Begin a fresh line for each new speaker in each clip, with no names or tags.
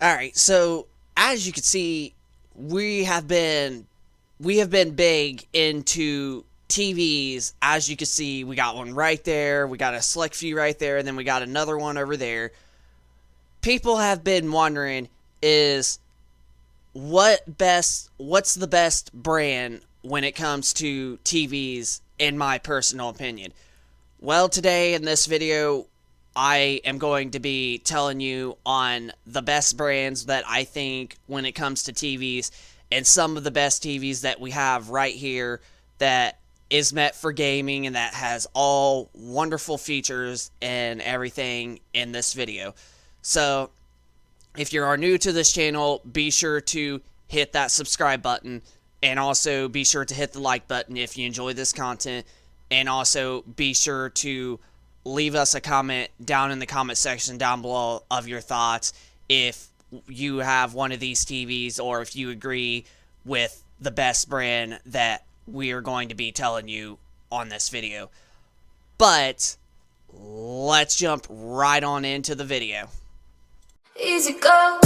All right, so as you can see, we have been we have been big into TVs. As you can see, we got one right there, we got a select few right there, and then we got another one over there. People have been wondering is what's the best brand when it comes to TVs in my personal opinion. Well, today in this video, I am going to be telling you on the best brands that I think when it comes to TVs and some of the best TVs that we have right here that is meant for gaming and that has all wonderful features and everything in this video. So, if you are new to this channel, be sure to hit that subscribe button and also be sure to hit the like button if you enjoy this content, and also be sure to leave us a comment down in the comment section down below of your thoughts if you have one of these TVs or if you agree with the best brand that we are going to be telling you on this video. But let's jump right on into the video. Easy go.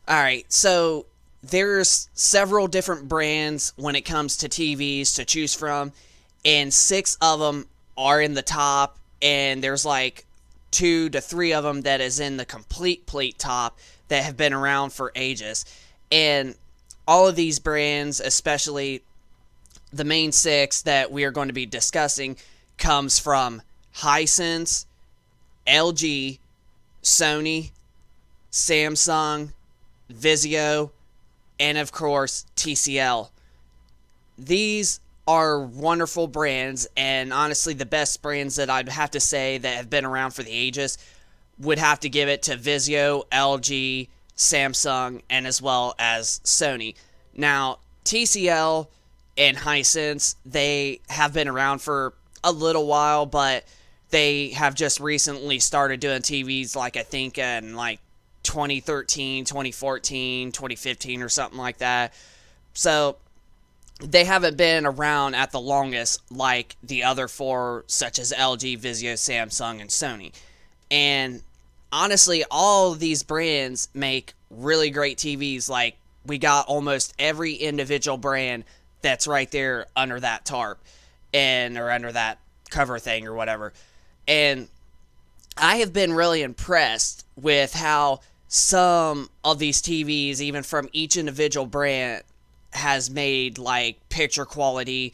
Alright, so there's several different brands when it comes to TVs to choose from, and 6 of them are in the top, and there's like 2 to 3 of them that is in the complete top that have been around for ages. And all of these brands, especially the main 6 that we are going to be discussing, comes from Hisense, LG, Sony, Samsung, VIZIO, and of course TCL. These are wonderful brands, and honestly the best brands that I'd have to say that have been around for the ages would have to give it to VIZIO, LG, Samsung, and as well as Sony. Now, TCL and Hisense, they have been around for a little while, but they have just recently started doing TVs, like I think in like 2013, 2014, 2015 or something like that. So they haven't been around at the longest like the other 4, such as LG, VIZIO, Samsung, and Sony. And honestly, all of these brands make really great TVs. Like, we got almost every individual brand that's right there under that tarp and or under that cover thing or whatever. And I have been really impressed with how some of these TVs, even from each individual brand, has made like picture quality,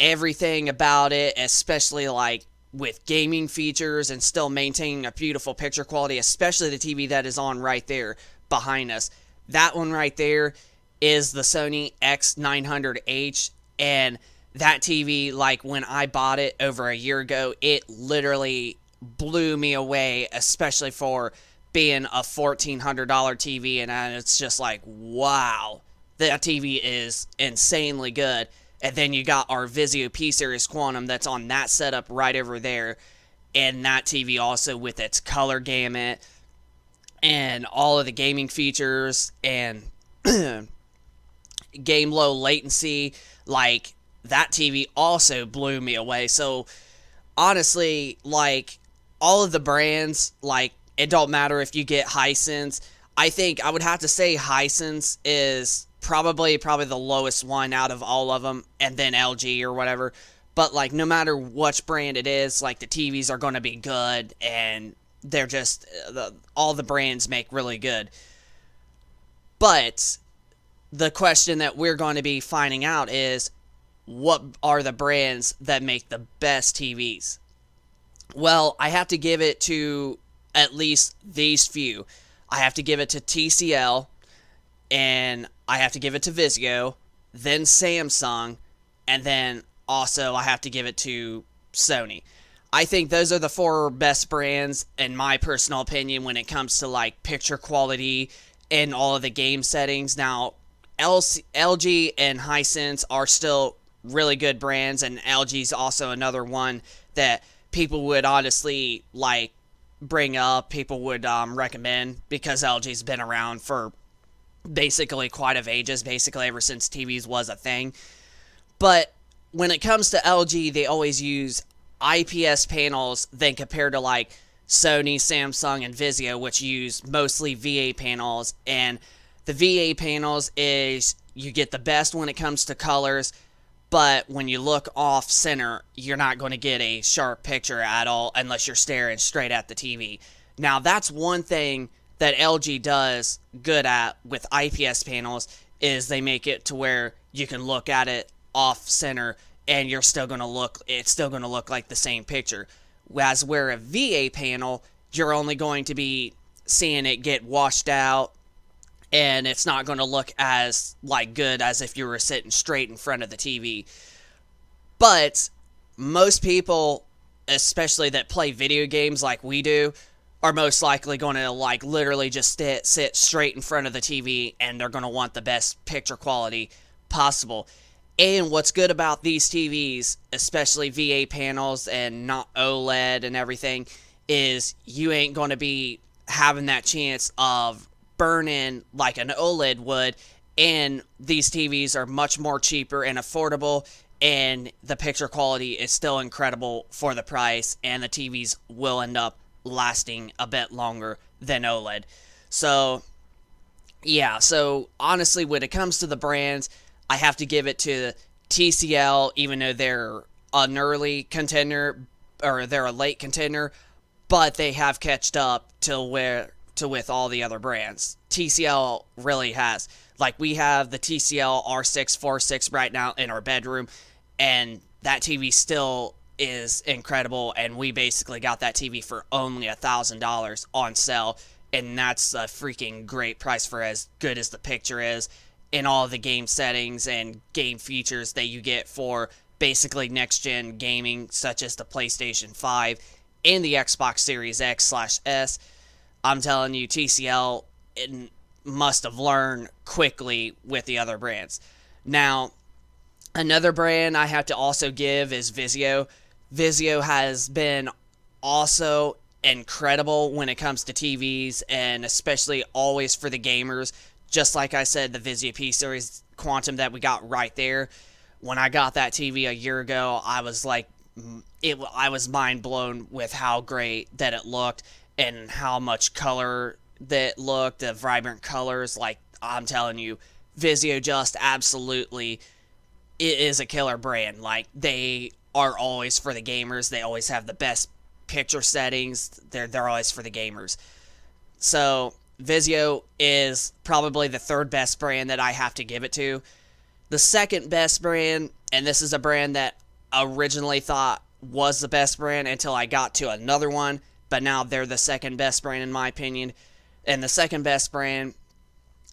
everything about it, especially like with gaming features and still maintaining a beautiful picture quality, especially the TV that is on right there behind us. That one right there is the Sony X900H, and that TV, like when I bought it over a year ago, it literally blew me away, especially for being a $1,400 TV, and it's just like, wow, that TV is insanely good. And then you got our VIZIO P-Series Quantum that's on that setup right over there, and that TV also with its color gamut and all of the gaming features and game low latency, like that TV also blew me away. So honestly, like all of the brands, like it don't matter if you get Hisense. I think I would have to say Hisense is probably the lowest one out of all of them, and then LG or whatever. But like no matter which brand it is, like the TVs are going to be good, and they're just all the brands make really good. But the question that we're going to be finding out is, what are the brands that make the best TVs? Well, I have to give it to at least these few. I have to give it to TCL, and I have to give it to VIZIO, then Samsung, and then also I have to give it to Sony. I think those are the 4 best brands in my personal opinion when it comes to like picture quality and all of the game settings. Now, LG and Hisense are still really good brands, and LG's also another one that people would honestly like bring up, people would recommend, because LG's been around for basically quite of ages, basically ever since TVs was a thing. But when it comes to LG, they always use IPS panels than compared to like Sony, Samsung, and VIZIO, which use mostly VA panels. And the VA panels is you get the best when it comes to colors, but when you look off center, you're not going to get a sharp picture at all unless you're staring straight at the TV. Now, that's one thing that LG does good at with IPS panels is they make it to where you can look at it off center and it's still going to look like the same picture. Whereas where a VA panel, you're only going to be seeing it get washed out, and it's not going to look as like good as if you were sitting straight in front of the TV. But most people, especially that play video games like we do, are most likely going to like literally just sit straight in front of the TV, and they're going to want the best picture quality possible. And what's good about these TVs, especially VA panels and not OLED and everything, is you ain't going to be having that chance of burn-in like an OLED would, and these TVs are much more cheaper and affordable, and the picture quality is still incredible for the price, and the TVs will end up lasting a bit longer than OLED. So, yeah, so honestly, when it comes to the brands, I have to give it to TCL, even though they're an early contender, or they're a late contender, but they have catched up with all the other brands. TCL really has. Like, we have the TCL R646 right now in our bedroom, and that TV still is incredible, and we basically got that TV for only $1,000 on sale, and that's a freaking great price for as good as the picture is, and all the game settings and game features that you get for basically next-gen gaming, such as the PlayStation 5 and the Xbox Series X/S. I'm telling you, TCL must have learned quickly with the other brands. Now, another brand I have to also give is VIZIO. VIZIO has been also incredible when it comes to TVs, and especially always for the gamers. Just like I said, the VIZIO P-Series Quantum that we got right there. When I got that TV a year ago, I was like, I was mind blown with how great that it looked and how much color that looked, the vibrant colors. Like, I'm telling you, VIZIO just absolutely is a killer brand. Like, they are always for the gamers. They always have the best picture settings. They're always for the gamers. So VIZIO is probably the third best brand that I have to give it to. The second best brand, and this is a brand that originally thought was the best brand until I got to another one, but now they're the second best brand in my opinion. And the second best brand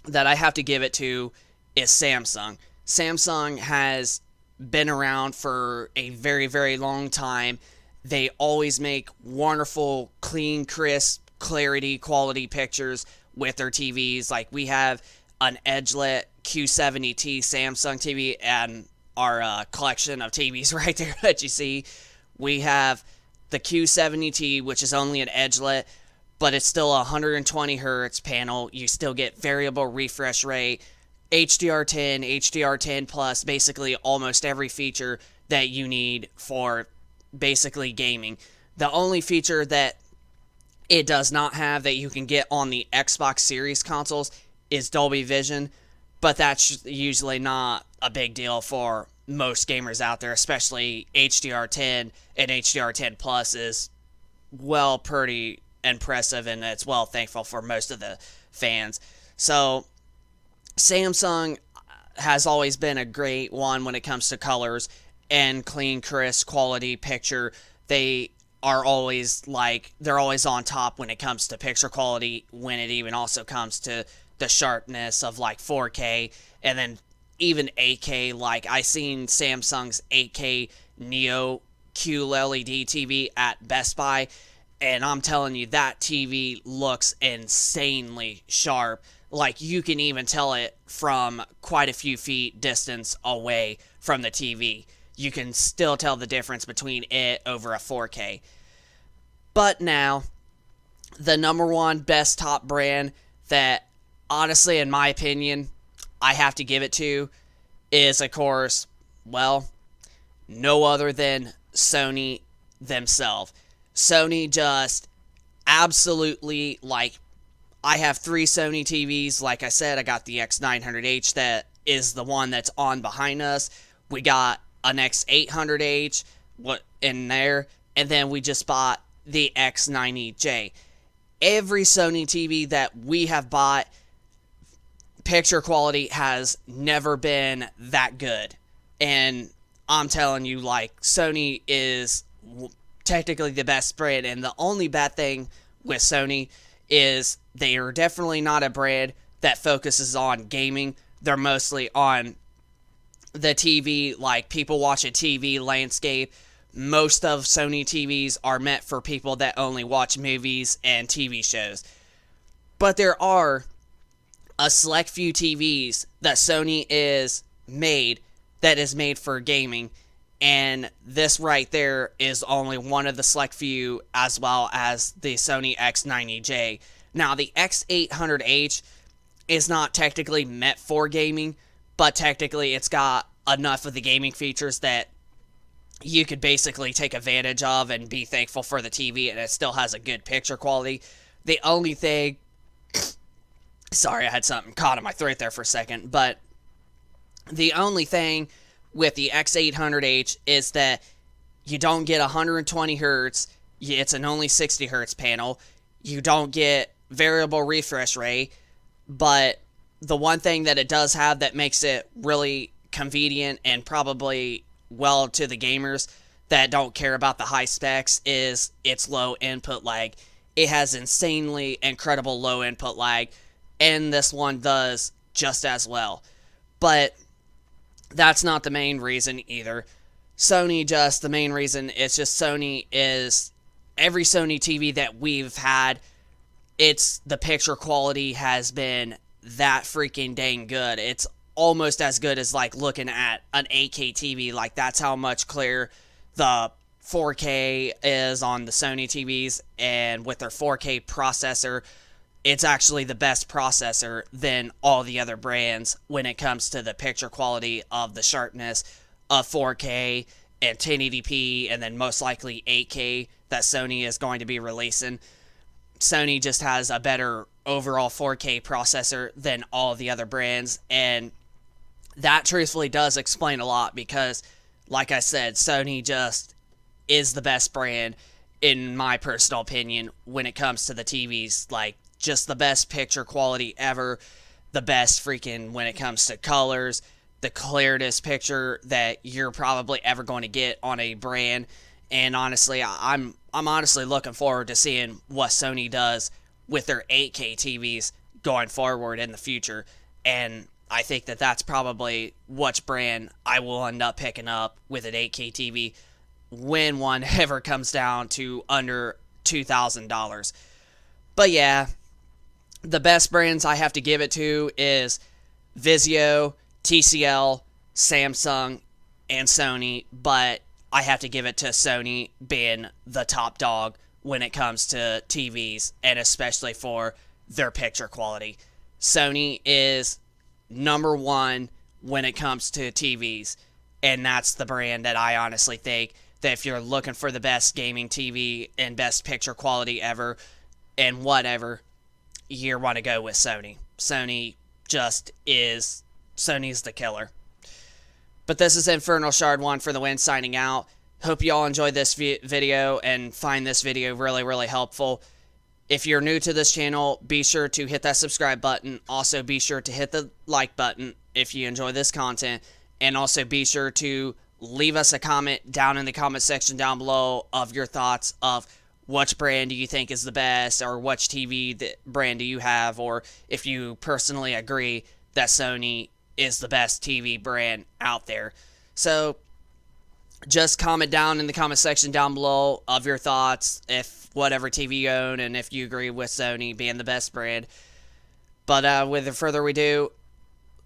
that I have to give it to is Samsung. Samsung has been around for a very, very long time. They always make wonderful, clean, crisp, clarity, quality pictures with their TVs. Like, we have an Edgelit Q70T Samsung TV and our collection of TVs right there that you see. We have the Q70T, which is only an Edgelit, but it's still a 120 hertz panel. You still get variable refresh rate, HDR10, HDR10 plus, basically almost every feature that you need for basically gaming. The only feature that it does not have that you can get on the Xbox Series consoles is Dolby Vision, but that's usually not a big deal for most gamers out there, especially HDR10 and HDR10 Plus is, well, pretty impressive, and it's well thankful for most of the fans. So Samsung has always been a great one when it comes to colors and clean, crisp, quality picture. They're always on top when it comes to picture quality, when it even also comes to the sharpness of like 4K and then even 8K. Like, I seen Samsung's 8K Neo QLED TV at Best Buy, and I'm telling you, that TV looks insanely sharp. Like, you can even tell it from quite a few feet distance away from the TV. You can still tell the difference between it over a 4K. But now, the number one best top brand that, honestly, in my opinion, I have to give it to is, of course, well, no other than Sony, themselves. Sony just absolutely, like, I have 3 Sony TVs. Like I said, I got the X900H that is the one that's on behind us. We got an X800H in there, and then we just bought the X90J. Every Sony TV that we have bought, picture quality has never been that good. And I'm telling you, like, Sony is technically the best brand, and the only bad thing with Sony is they are definitely not a brand that focuses on gaming. They're mostly on the TV, like, people watch a TV landscape. Most of Sony TVs are meant for people that only watch movies and TV shows. But there are a select few TVs that Sony is made that is made for gaming, and this right there is only one of the select few, as well as the Sony X90J. Now, the X800H is not technically meant for gaming, but technically it's got enough of the gaming features that you could basically take advantage of and be thankful for the TV, and it still has a good picture quality. The only thing... Sorry, I had something caught in my throat there for a second, but the only thing with the X800H is that you don't get 120 Hz, it's an only 60 Hz panel, you don't get variable refresh rate, but the one thing that it does have that makes it really convenient and probably well to the gamers that don't care about the high specs is its low input lag. It has insanely incredible low input lag, and this one does just as well. But that's not the main reason either. The main reason is just Sony is, every Sony TV that we've had, the picture quality has been that freaking dang good. It's almost as good as, like, looking at an 8K TV. Like, that's how much clearer the 4K is on the Sony TVs, and with their 4K processor, it's actually the best processor than all the other brands when it comes to the picture quality of the sharpness of 4K and 1080p, and then most likely 8K that Sony is going to be releasing. Sony just has a better overall 4K processor than all the other brands, and that truthfully does explain a lot because, like I said, Sony just is the best brand, in my personal opinion, when it comes to the TVs. Like, just the best picture quality ever, the best freaking when it comes to colors, the clearest picture that you're probably ever going to get on a brand. And honestly, I'm honestly looking forward to seeing what Sony does with their 8K TVs going forward in the future. And I think that that's probably which brand I will end up picking up with an 8K TV when one ever comes down to under $2,000. But yeah, the best brands I have to give it to is VIZIO, TCL, Samsung, and Sony, but I have to give it to Sony being the top dog when it comes to TVs, and especially for their picture quality. Sony is number one when it comes to TVs, and that's the brand that I honestly think that if you're looking for the best gaming TV and best picture quality ever and whatever, you want to go with Sony. Sony's the killer. But this is Infernal Shard 1 for the win, signing out. Hope you all enjoyed this video and find this video really, really helpful. If you're new to this channel, be sure to hit that subscribe button. Also, be sure to hit the like button if you enjoy this content. And also be sure to leave us a comment down in the comment section down below of your thoughts of which brand do you think is the best, or which TV brand do you have, or if you personally agree that Sony is the best TV brand out there. So just comment down in the comment section down below of your thoughts, if whatever TV you own, and if you agree with Sony being the best brand. But without further ado,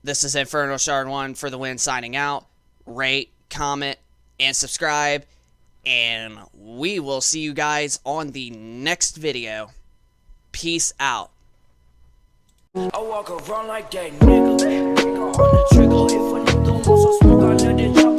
this is Infernal Shard 1 for the win, signing out. Rate, comment, and subscribe, and we will see you guys on the next video. Peace out.
I walk around like that nigga on the trigger. If a nigga wants some smoke, I let it drop.